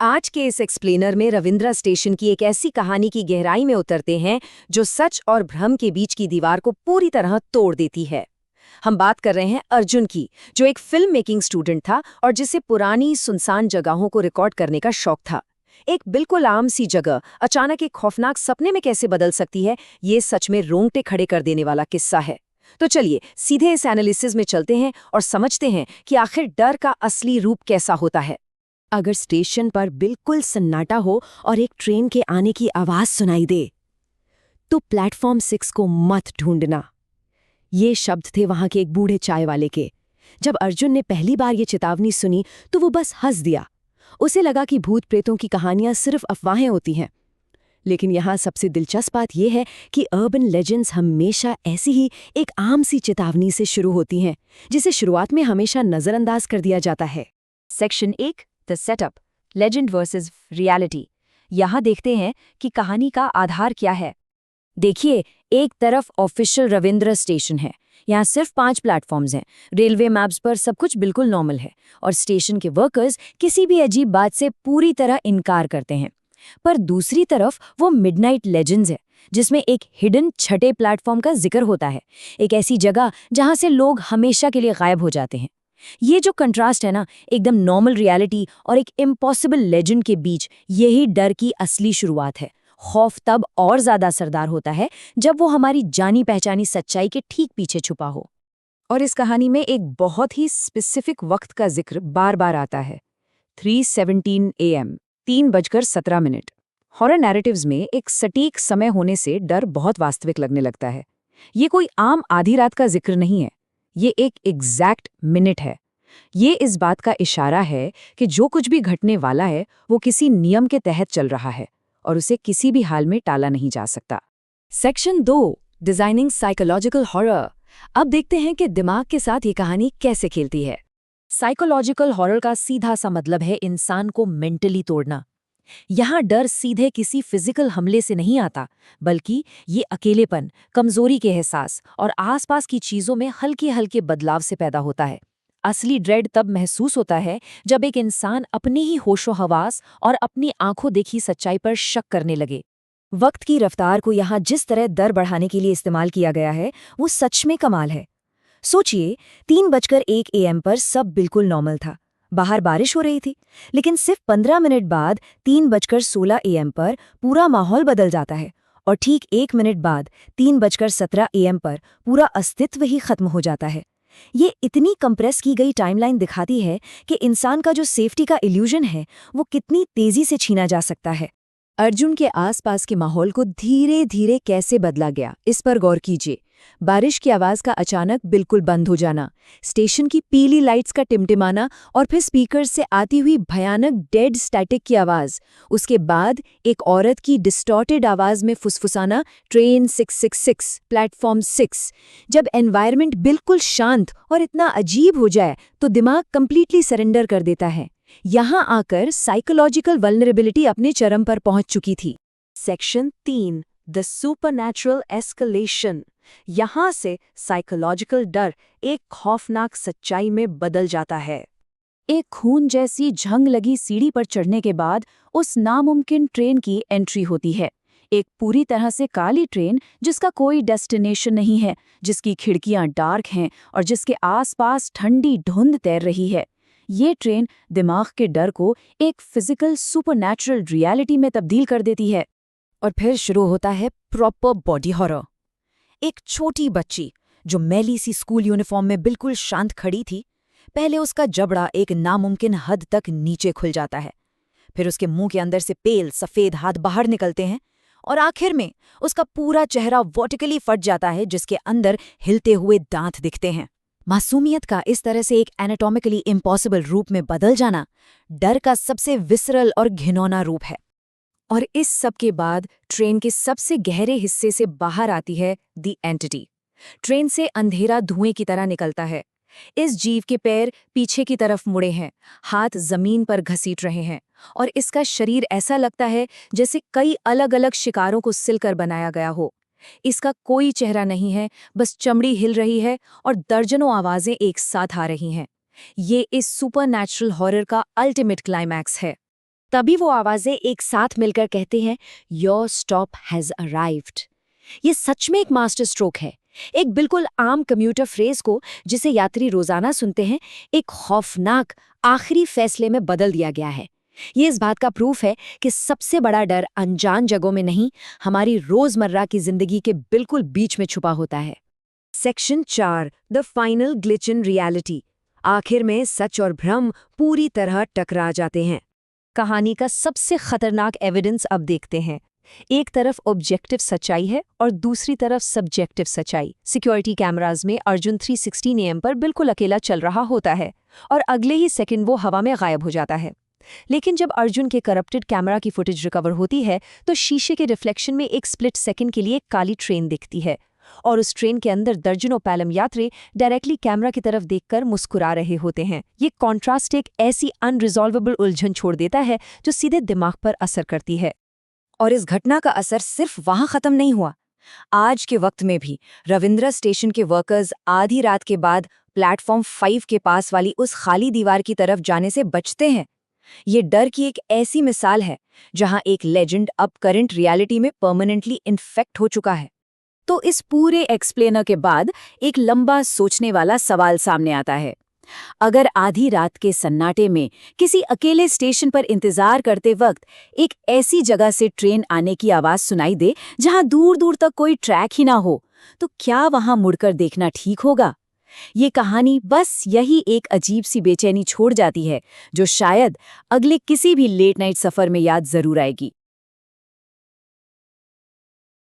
आज के इस एक्सप्लेनर में रविंद्रा स्टेशन की एक ऐसी कहानी की गहराई में उतरते हैं जो सच और भ्रम के बीच की दीवार को पूरी तरह तोड़ देती है। हम बात कर रहे हैं अर्जुन की, जो एक फिल्म मेकिंग स्टूडेंट था और जिसे पुरानी सुनसान जगहों को रिकॉर्ड करने का शौक था। एक बिल्कुल आम सी जगह अचानक एक खौफनाक सपने में कैसे बदल सकती है, ये सच में रोंगटे खड़े कर देने वाला किस्सा है। तो चलिए सीधे इस एनालिसिस में चलते हैं और समझते हैं कि आखिर डर का असली रूप कैसा होता है। अगर स्टेशन पर बिल्कुल सन्नाटा हो और एक ट्रेन के आने की आवाज सुनाई दे, तो प्लेटफॉर्म 6 को मत ढूंढना। ये शब्द थे वहां के एक बूढ़े चाय वाले के। जब अर्जुन ने पहली बार ये चेतावनी सुनी तो वो बस हंस दिया। उसे लगा कि भूत प्रेतों की कहानियां सिर्फ अफवाहें होती हैं। लेकिन यहाँ सबसे दिलचस्प बात यह है कि अर्बन लेजेंड्स हमेशा ऐसी ही एक आम सी चेतावनी से शुरू होती हैं, जिसे शुरुआत में हमेशा नजरअंदाज कर दिया जाता है। Section 1, the setup, legend versus reality. यहाँ देखते हैं कि कहानी का आधार क्या है। देखिए, एक तरफ ऑफिशियल रविंद्र स्टेशन है। यहाँ सिर्फ 5 प्लेटफॉर्म्स हैं। रेलवे मैप्स पर सब कुछ बिल्कुल नॉर्मल है और स्टेशन के वर्कर्स किसी भी अजीब बात से पूरी तरह इनकार करते हैं। पर दूसरी तरफ वो मिडनाइट लेजेंड्स है, जिसमें एक हिडन छठे प्लेटफॉर्म का जिक्र होता है, एक ऐसी जगह जहां से लोग हमेशा के लिए गायब हो जाते हैं। ये जो कंट्रास्ट है ना, एकदम नॉर्मल रियलिटी और एक इम्पॉसिबल लेजेंड के बीच, यही डर की असली शुरुआत है। खौफ तब और ज्यादा असरदार होता है जब वो हमारी जानी पहचानी सच्चाई के ठीक पीछे छुपा हो। और इस कहानी में एक बहुत ही स्पेसिफिक वक्त का जिक्र बार बार आता है, 3:17 AM, 3:17। हॉरर नैरेटिव्स में एक सटीक समय होने से डर बहुत वास्तविक लगने लगता है। ये कोई आम आधी रात का जिक्र नहीं है, ये एक एग्जैक्ट मिनट है। ये इस बात का इशारा है कि जो कुछ भी घटने वाला है वो किसी नियम के तहत चल रहा है और उसे किसी भी हाल में टाला नहीं जा सकता। Section 2, designing psychological horror. अब देखते हैं कि दिमाग के साथ ये कहानी कैसे खेलती है। साइकोलॉजिकल हॉरर का सीधा सा मतलब है इंसान को मेंटली तोड़ना। यहाँ डर सीधे किसी फिजिकल हमले से नहीं आता, बल्कि ये अकेलेपन, कमजोरी के एहसास और आसपास की चीजों में हल्के हल्के बदलाव से पैदा होता है। असली ड्रेड तब महसूस होता है जब एक इंसान अपनी ही होशो हवास और अपनी आंखों देखी सच्चाई पर शक करने लगे। वक्त की रफ्तार को यहाँ जिस तरह डर बढ़ाने के लिए इस्तेमाल किया गया है, वो सच में कमाल है। सोचिए, 3:01 AM पर सब बिल्कुल नॉर्मल था। बाहर बारिश हो रही थी, लेकिन सिर्फ 15 मिनट बाद 3:16 AM पर पूरा माहौल बदल जाता है और ठीक 1 मिनट बाद 3:17 AM पर पूरा अस्तित्व ही खत्म हो जाता है। ये इतनी कंप्रेस की गई टाइमलाइन दिखाती है कि इंसान का जो सेफ्टी का इल्यूजन है, वो कितनी तेजी से छीना जा सकता है। अर्जुन के आसपास के माहौल को धीरे धीरे कैसे बदला गया, इस पर गौर कीजिए। बारिश की आवाज का अचानक बिल्कुल बंद हो जाना, स्टेशन की पीली लाइट्स का टिमटिमाना और फिर स्पीकर से आती हुई भयानक डेड स्टैटिक की आवाज। उसके बाद एक औरत की डिस्टॉर्टेड आवाज में फुसफुसाना, ट्रेन 666, प्लेटफॉर्म 6। जब एनवायरनमेंट बिल्कुल शांत और इतना अजीब हो जाए तो दिमाग कंप्लीटली सरेंडर कर देता है। यहाँ आकर साइकोलॉजिकल वल्नरेबिलिटी अपने चरम पर पहुंच चुकी थी। Section 3, the supernatural escalation. यहाँ से साइकोलॉजिकल डर एक खौफनाक सच्चाई में बदल जाता है। एक खून जैसी झंग लगी सीढ़ी पर चढ़ने के बाद उस नामुमकिन ट्रेन की एंट्री होती है। एक पूरी तरह से काली ट्रेन जिसका कोई डेस्टिनेशन नहीं है, जिसकी खिड़कियां डार्क हैं और जिसके आसपास ठंडी धुंध तैर रही है। ये ट्रेन दिमाग के डर को एक फिजिकल सुपरनैचुरल रियलिटी में तब्दील कर देती है। और फिर शुरू होता है प्रॉपर बॉडी हॉरर। एक छोटी बच्ची जो मैली सी स्कूल यूनिफॉर्म में बिल्कुल शांत खड़ी थी, पहले उसका जबड़ा एक नामुमकिन हद तक नीचे खुल जाता है, फिर उसके मुंह के अंदर से पेल सफेद हाथ बाहर निकलते हैं और आखिर में उसका पूरा चेहरा वर्टिकली फट जाता है, जिसके अंदर हिलते हुए दांत दिखते हैं। मासूमियत का इस तरह से एक एनाटॉमिकली इम्पॉसिबल रूप में बदल जाना डर का सबसे विसरल और घिनौना रूप है। और इस सब के बाद ट्रेन के सबसे गहरे हिस्से से बाहर आती है द एंटिटी। ट्रेन से अंधेरा धुएं की तरह निकलता है। इस जीव के पैर पीछे की तरफ मुड़े हैं, हाथ जमीन पर घसीट रहे हैं और इसका शरीर ऐसा लगता है जैसे कई अलग अलग शिकारों को सिलकर बनाया गया हो। इसका कोई चेहरा नहीं है, बस चमड़ी हिल रही है और दर्जनों आवाजें एक साथ आ रही हैं। ये इस सुपरनैचुरल हॉरर का अल्टीमेट क्लाइमैक्स है। तभी वो आवाजें एक साथ मिलकर कहते हैं, योर स्टॉप हैज अराइव्ड। ये सच में एक मास्टर स्ट्रोक है। एक बिल्कुल आम कम्यूटर फ्रेज को, जिसे यात्री रोजाना सुनते हैं, एक खौफनाक आखिरी फैसले में बदल दिया गया है। ये इस बात का प्रूफ है कि सबसे बड़ा डर अनजान जगहों में नहीं, हमारी रोजमर्रा की जिंदगी के बिल्कुल बीच में छुपा होता है। Section 4, the final glitch in reality. आखिर में सच और भ्रम पूरी तरह टकरा जाते हैं। कहानी का सबसे खतरनाक एविडेंस अब देखते हैं। एक तरफ ऑब्जेक्टिव सच्चाई है और दूसरी तरफ सब्जेक्टिव सच्चाई। सिक्योरिटी कैमराज में अर्जुन 316 AM पर बिल्कुल अकेला चल रहा होता है और अगले ही सेकंड वो हवा में गायब हो जाता है। लेकिन जब अर्जुन के करप्टेड कैमरा की फुटेज रिकवर होती है तो शीशे के रिफ्लेक्शन में एक स्प्लिट सेकंड के लिए एक काली ट्रेन दिखती है और उस ट्रेन के अंदर दर्जनों पैलम यात्री डायरेक्टली कैमरा की तरफ देखकर मुस्कुरा रहे होते हैं। ये कॉन्ट्रास्ट एक ऐसी अनरिजॉल्वेबल उलझन छोड़ देता है जो सीधे दिमाग पर असर करती है। और इस घटना का असर सिर्फ वहां खत्म नहीं हुआ। आज के वक्त में भी रविंद्रा स्टेशन के वर्कर्स आधी रात के बाद प्लेटफॉर्म 5 के पास वाली उस खाली दीवार की तरफ जाने से बचते हैं। ये डर की एक ऐसी मिसाल है जहां एक लेजेंड अब करंट रियलिटी में परमानेंटली इन्फेक्ट हो चुका है। तो इस पूरे एक्सप्लेनर के बाद एक लंबा सोचने वाला सवाल सामने आता है। अगर आधी रात के सन्नाटे में किसी अकेले स्टेशन पर इंतजार करते वक्त एक ऐसी जगह से ट्रेन आने की आवाज सुनाई दे जहां दूर दूर तक कोई ट्रैक ही ना हो, तो क्या वहां मुड़कर देखना ठीक होगा? ये कहानी बस यही एक अजीब सी बेचैनी छोड़ जाती है जो शायद अगले किसी भी लेट नाइट सफर में याद जरूर आएगी।